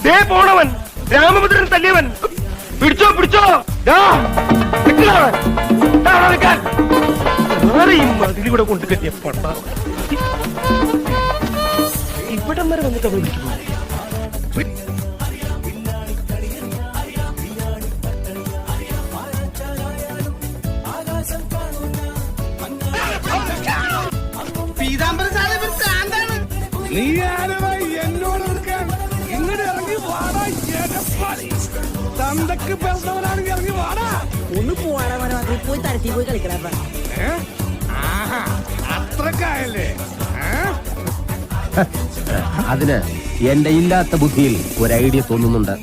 ദേ പോണവൻ രാമഭദ്രൻ തല്ലിയവൻ. പിടിച്ചോ പിടിച്ചോ. മതിലൂടെ കൊണ്ട് കെട്ടിയ പട്ട ഇവിടം വരെ വന്നിട്ട് അവൻ വിളിക്കുന്നു. നീ ആരവായി എന്നോട് ഇങ്ങോട്ട് ഇറങ്ങി വാടാ. തന്തക്ക് പിറന്നവനാണെങ്കിൽ ഇറങ്ങി വാടാ. ഒന്ന് പോവാടാ മാത്രം പോയി തരത്തി പോയി കളിക്കടാ. അത്രക്കായല്ലേ? അതിന് എന്റെ ഇല്ലാത്ത ബുദ്ധിയിൽ ഒരു ഐഡിയ തോന്നുന്നുണ്ട്.